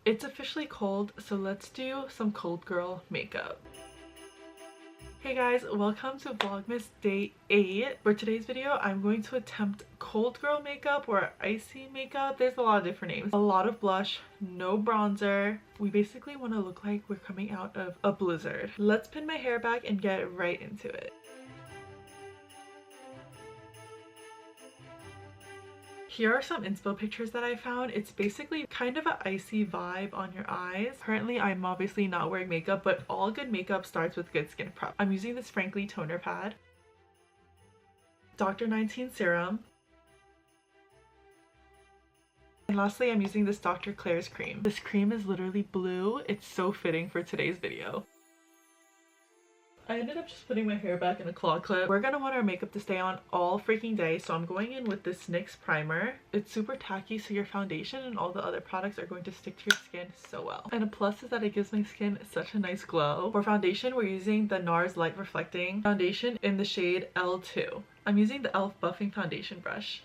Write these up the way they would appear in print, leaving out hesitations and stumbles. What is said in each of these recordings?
It's officially cold, so let's do some cold girl makeup. Hey guys, welcome to Vlogmas day 8. For today's video, I'm going to attempt cold girl makeup or icy makeup. There's a lot of different names. A lot of blush, no bronzer. We basically want to look like we're coming out of a blizzard. Let's pin my hair back and get right into it. Here are some inspo pictures that I found. It's basically kind of an icy vibe on your eyes. Currently, I'm obviously not wearing makeup, but all good makeup starts with good skin prep. I'm using this Frankly toner pad, Dr. 19 serum, and lastly, I'm using this Dr. Claire's cream. This cream is literally blue. It's so fitting for today's video. I ended up just putting my hair back in a claw clip. We're gonna want our makeup to stay on all freaking day, so I'm going in with this NYX primer. It's super tacky, so your foundation and all the other products are going to stick to your skin so well. And a plus is that it gives my skin such a nice glow. For foundation, we're using the NARS Light Reflecting Foundation in the shade L2. I'm using the e.l.f. Buffing Foundation brush.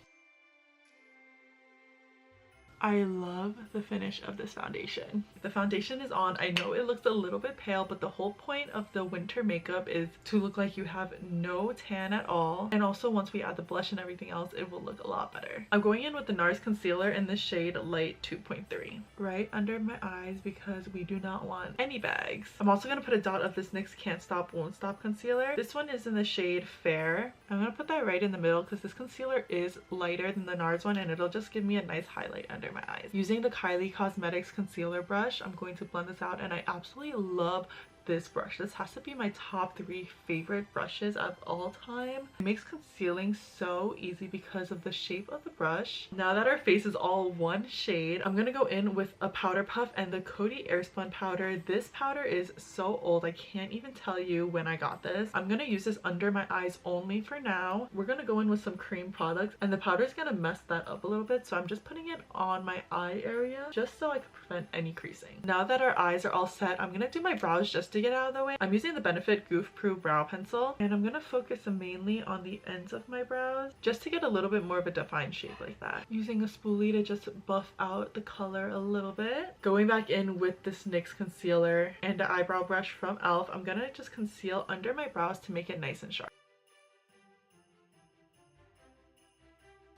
I love the finish of this foundation. The foundation is on. I know it looks a little bit pale, but the whole point of the winter makeup is to look like you have no tan at all. And also once we add the blush and everything else, it will look a lot better. I'm going in with the NARS concealer in the shade Light 2.3 right under my eyes because we do not want any bags. I'm also going to put a dot of this NYX Can't Stop Won't Stop concealer. This one is in the shade Fair. I'm going to put that right in the middle because this concealer is lighter than the NARS one and it'll just give me a nice highlight under my eyes. Using the Kylie Cosmetics concealer brush, I'm going to blend this out, and I absolutely love this brush. This has to be my top 3 favorite brushes of all time. It makes concealing so easy because of the shape of the brush. Now that our face is all one shade, I'm gonna go in with a powder puff and the Coty Airspun powder. This powder is so old, I can't even tell you when I got this. I'm gonna use this under my eyes only for now. We're gonna go in with some cream products, and the powder is gonna mess that up a little bit, so I'm just putting it on my eye area just so I can prevent any creasing. Now that our eyes are all set, I'm gonna do my brows just to get out of the way. I'm using the Benefit Goof Proof brow pencil, and I'm gonna focus mainly on the ends of my brows just to get a little bit more of a defined shape like that. Using a spoolie to just buff out the color a little bit. Going back in with this NYX concealer and the eyebrow brush from e.l.f. I'm gonna just conceal under my brows to make it nice and sharp.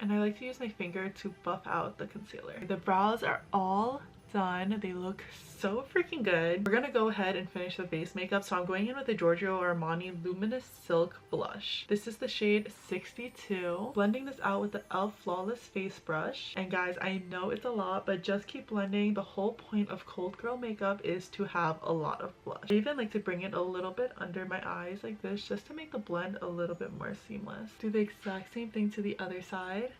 And I like to use my finger to buff out the concealer. The brows are all done. They look so freaking good. We're gonna go ahead and finish the base makeup, so I'm going in with the Giorgio Armani Luminous Silk Blush. This is the shade 62. Blending this out with the e.l.f. Flawless Face Brush. And guys, I know it's a lot, but just keep blending. The whole point of cold girl makeup is to have a lot of blush. I even like to bring it a little bit under my eyes like this just to make the blend a little bit more seamless. Do the exact same thing to the other side.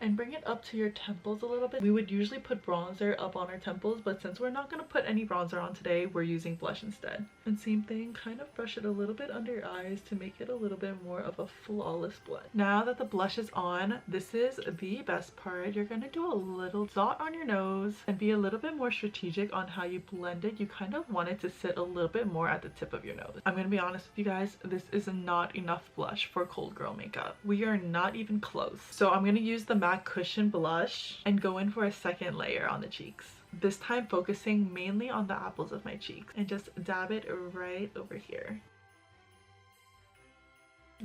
And bring it up to your temples a little bit. We would usually put bronzer up on our temples, but since we're not going to put any bronzer on today, we're using blush instead. And same thing, kind of brush it a little bit under your eyes to make it a little bit more of a flawless blend. Now that the blush is on, this is the best part. You're going to do a little dot on your nose and be a little bit more strategic on how you blend it. You kind of want it to sit a little bit more at the tip of your nose. I'm going to be honest with you guys, this is not enough blush for cold girl makeup. We are not even close. So I'm going to use the MAC Cushion blush and go in for a second layer on the cheeks. This time focusing mainly on the apples of my cheeks and just dab it right over here.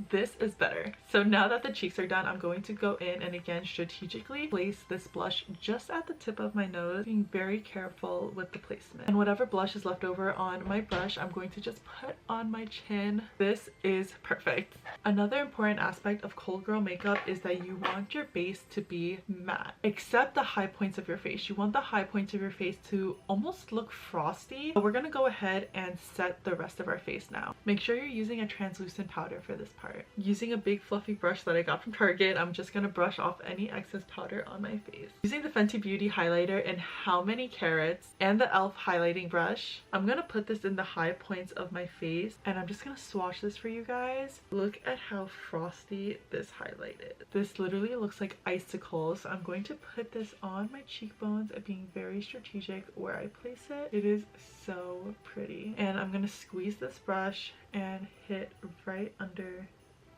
This is better. So now that the cheeks are done, I'm going to go in and again strategically place this blush just at the tip of my nose, being very careful with the placement. And whatever blush is left over on my brush, I'm going to just put on my chin. This is perfect. Another important aspect of cold girl makeup is that you want your base to be matte, except the high points of your face. You want the high points of your face to almost look frosty. But we're gonna go ahead and set the rest of our face now. Make sure you're using a translucent powder for this part. Using a big fluffy brush that I got from Target, I'm just gonna brush off any excess powder on my face. Using the Fenty Beauty highlighter in How Many Carats and the e.l.f. highlighting brush, I'm gonna put this in the high points of my face, and I'm just gonna swatch this for you guys. Look at how frosty this highlight is. This literally looks like icicles. So I'm going to put this on my cheekbones and being very strategic where I place it. It is so pretty. And I'm gonna squeeze this brush and hit right under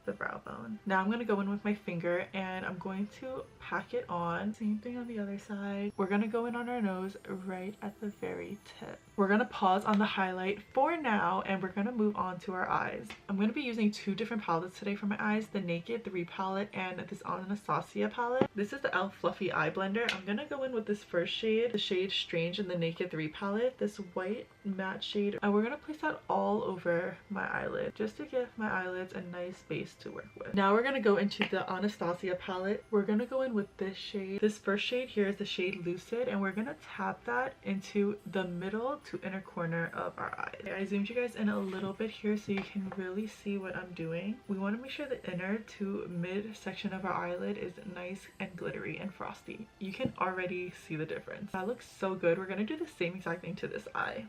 the brow bone. Now I'm going to go in with my finger and I'm going to pack it on. Same thing on the other side. We're going to go in on our nose right at the very tip. We're going to pause on the highlight for now and we're going to move on to our eyes. I'm going to be using two different palettes today for my eyes, the Naked 3 palette and this Anastasia palette. This is the e.l.f. Fluffy Eye Blender. I'm going to go in with this first shade, the shade Strange in the Naked 3 palette, this white matte shade, and we're going to place that all over my eyelid just to give my eyelids a nice base to work with. Now we're going to go into the Anastasia palette. We're going to go in with this shade. This first shade here is the shade Lucid, and we're going to tap that into the middle to inner corner of our eyes. Okay, I zoomed you guys in a little bit here so you can really see what I'm doing. We want to make sure the inner to mid section of our eyelid is nice and glittery and frosty. You can already see the difference. That looks so good. We're going to do the same exact thing to this eye.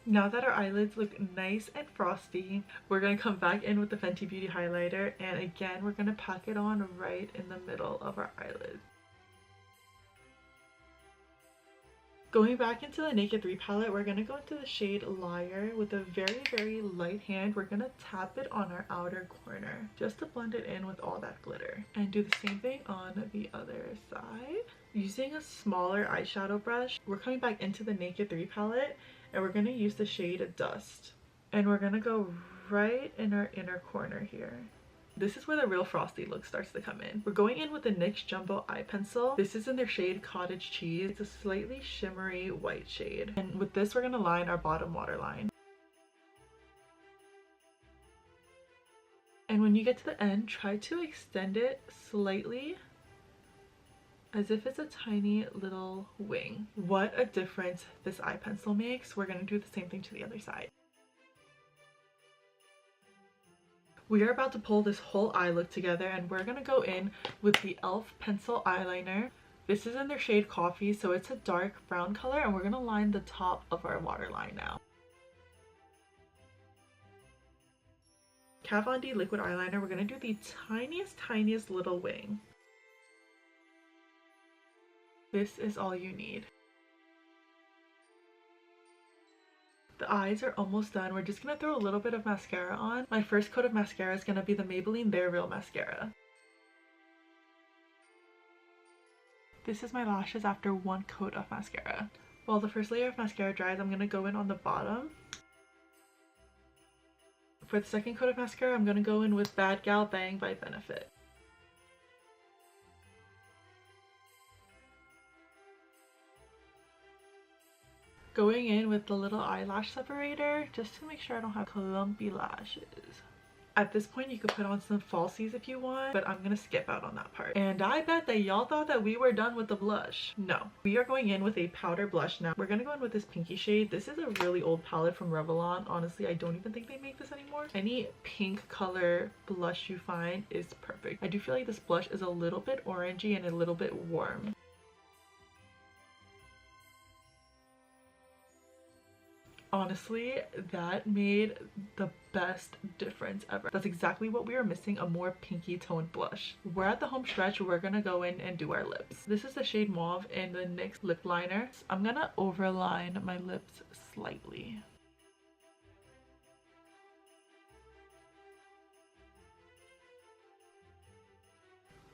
Now that our eyelids look nice and frosty, we're going to come back in with the Fenty Beauty highlighter, and again we're going to pack it on right in the middle of our eyelid. Going back into the Naked 3 palette, we're going to go into the shade Liar with a very light hand. We're going to tap it on our outer corner just to blend it in with all that glitter. And do the same thing on the other side. Using a smaller eyeshadow brush, we're coming back into the Naked 3 palette and we're going to use the shade Dust. And we're going to go right in our inner corner here. This is where the real frosty look starts to come in. We're going in with the NYX Jumbo Eye Pencil. This is in their shade Cottage Cheese. It's a slightly shimmery white shade. And with this, we're going to line our bottom waterline. And when you get to the end, try to extend it slightly as if it's a tiny little wing. What a difference this eye pencil makes. We're going to do the same thing to the other side. We are about to pull this whole eye look together and we're going to go in with the e.l.f. pencil eyeliner. This is in their shade Coffee, so it's a dark brown color, and we're going to line the top of our waterline now. Kat Von D liquid eyeliner, we're going to do the tiniest little wing. This is all you need. The eyes are almost done. We're just going to throw a little bit of mascara on. My first coat of mascara is going to be the Maybelline Bare Real Mascara. This is my lashes after one coat of mascara. While the first layer of mascara dries, I'm going to go in on the bottom. For the second coat of mascara, I'm going to go in with Bad Gal Bang by Benefit. Going in with the little eyelash separator just to make sure I don't have clumpy lashes. At this point, you could put on some falsies if you want, but I'm gonna skip out on that part. And I bet that y'all thought that we were done with the blush. No, we are going in with a powder blush now. We're gonna go in with this pinky shade. This is a really old palette from Revlon. Honestly, I don't even think they make this anymore. Any pink color blush you find is perfect. I do feel like this blush is a little bit orangey and a little bit warm. Honestly, that made the best difference ever. That's exactly what we were missing, a more pinky toned blush. We're at the home stretch. We're gonna go in and do our lips. This is the shade Mauve in the NYX lip liner. I'm gonna overline my lips slightly.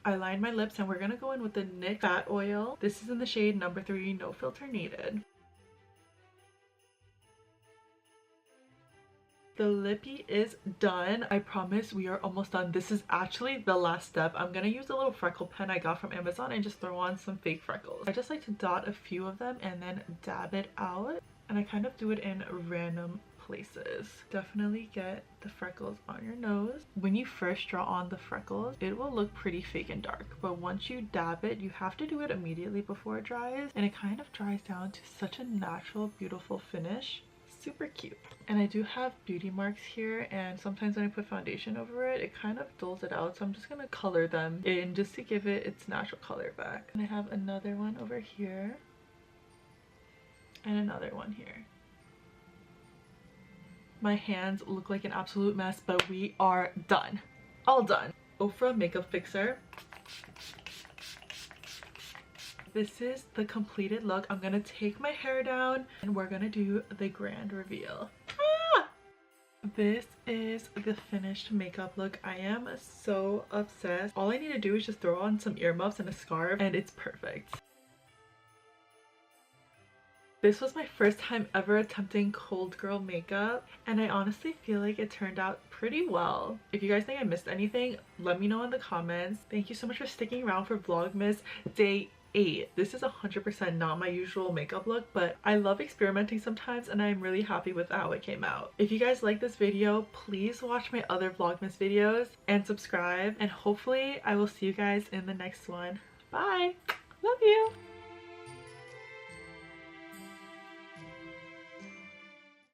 I lined my lips and we're gonna go in with the NYX Fat Oil. This is in the shade number 3, No Filter Needed. The lippy is done. I promise we are almost done. This is actually the last step. I'm gonna use a little freckle pen I got from Amazon and just throw on some fake freckles. I just like to dot a few of them and then dab it out, and I kind of do it in random places. Definitely get the freckles on your nose. When you first draw on the freckles, it will look pretty fake and dark, but once you dab it, you have to do it immediately before it dries, and it kind of dries down to such a natural, beautiful finish. Super cute. And I do have beauty marks here, and sometimes when I put foundation over it, it kind of dulls it out, so I'm just gonna color them in just to give it its natural color back. And I have another one over here and another one here. My hands look like an absolute mess, but we are done. All done. Ofra Makeup Fixer. This is the completed look. I'm gonna take my hair down and we're gonna do the grand reveal. This is the finished makeup look. I am so obsessed. All I need to do is just throw on some earmuffs and a scarf and it's perfect. This was my first time ever attempting cold girl makeup, and I honestly feel like it turned out pretty well. If you guys think I missed anything, let me know in the comments. Thank you so much for sticking around for Vlogmas Day 8. This is 100% not my usual makeup look, but I love experimenting sometimes and I'm really happy with how it came out. If you guys like this video, please watch my other Vlogmas videos and subscribe, and hopefully I will see you guys in the next one. Bye! Love you!